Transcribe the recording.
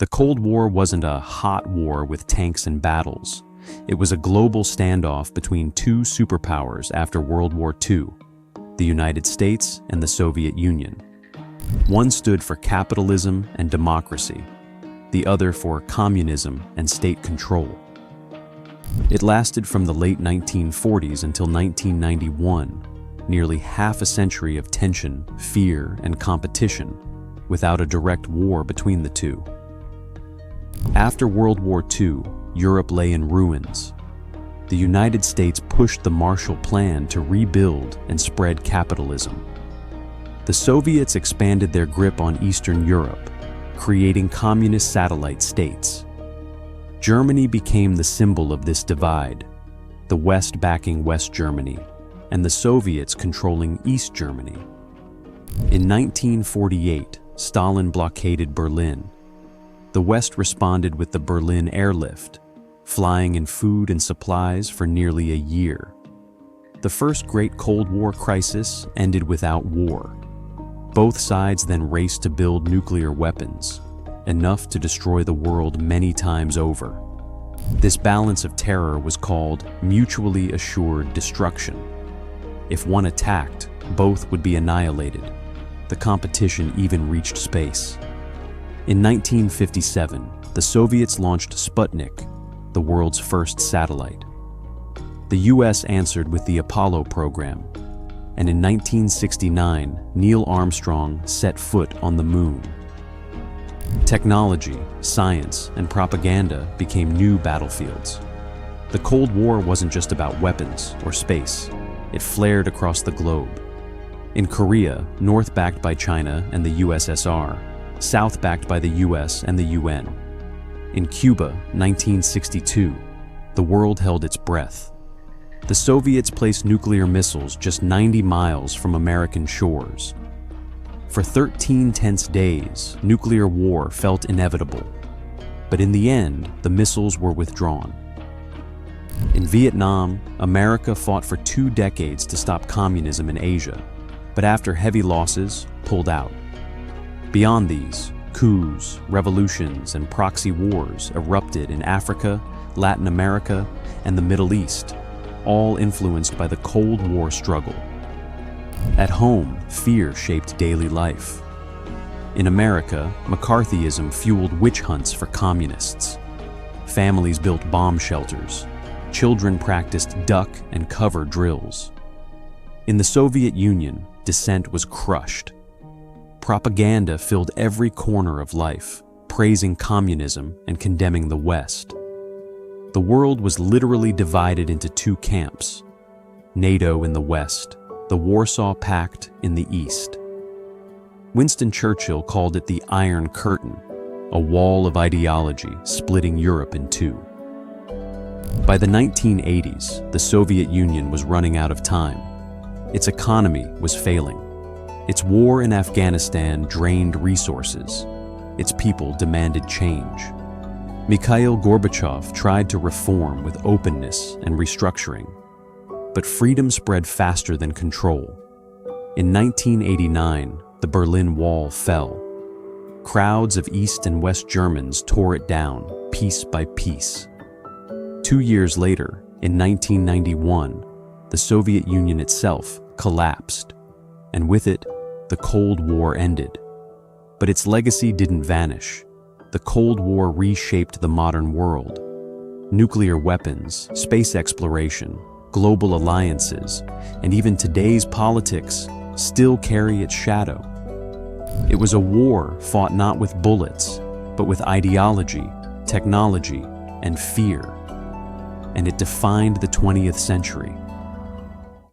The Cold War wasn't a hot war with tanks and battles. It was a global standoff between two superpowers after World War II, the United States and the Soviet Union. One stood for capitalism and democracy, the other for communism and state control. It lasted from the late 1940s until 1991, nearly half a century of tension, fear, and competition, without a direct war between the two. After World War II, Europe lay in ruins. The United States pushed the Marshall Plan to rebuild and spread capitalism. The Soviets expanded their grip on Eastern Europe, creating communist satellite states. Germany became the symbol of this divide, the West backing West Germany, and the Soviets controlling East Germany. In 1948, Stalin blockaded Berlin. The West responded with the Berlin airlift, flying in food and supplies for nearly a year. The first great Cold War crisis ended without war. Both sides then raced to build nuclear weapons, enough to destroy the world many times over. This balance of terror was called mutually assured destruction. If one attacked, both would be annihilated. The competition even reached space. In 1957, the Soviets launched Sputnik, the world's first satellite. The US answered with the Apollo program, and in 1969, Neil Armstrong set foot on the moon. Technology, science, and propaganda became new battlefields. The Cold War wasn't just about weapons or space. It flared across the globe. In Korea, North backed by China and the USSR, South backed by the US and the UN. In Cuba, 1962, the world held its breath. The Soviets placed nuclear missiles just 90 miles from American shores. For 13 tense days, nuclear war felt inevitable. But in the end, the missiles were withdrawn. In Vietnam, America fought for 2 decades to stop communism in Asia, but after heavy losses, pulled out. Beyond these, coups, revolutions, and proxy wars erupted in Africa, Latin America, and the Middle East, all influenced by the Cold War struggle. At home, fear shaped daily life. In America, McCarthyism fueled witch hunts for communists. Families built bomb shelters. Children practiced duck and cover drills. In the Soviet Union, dissent was crushed. Propaganda filled every corner of life, praising communism and condemning the West. The world was literally divided into 2 camps: NATO in the West, the Warsaw Pact in the East. Winston Churchill called it the Iron Curtain, a wall of ideology splitting Europe in 2. By the 1980s, the Soviet Union was running out of time. Its economy was failing. Its war in Afghanistan drained resources. Its people demanded change. Mikhail Gorbachev tried to reform with openness and restructuring. But freedom spread faster than control. In 1989, the Berlin Wall fell. Crowds of East and West Germans tore it down, piece by piece. 2 years later, in 1991, the Soviet Union itself collapsed, and with it, the Cold War ended. But its legacy didn't vanish. The Cold War reshaped the modern world. Nuclear weapons, space exploration, global alliances, and even today's politics still carry its shadow. It was a war fought not with bullets, but with ideology, technology, and fear. And it defined the 20th century.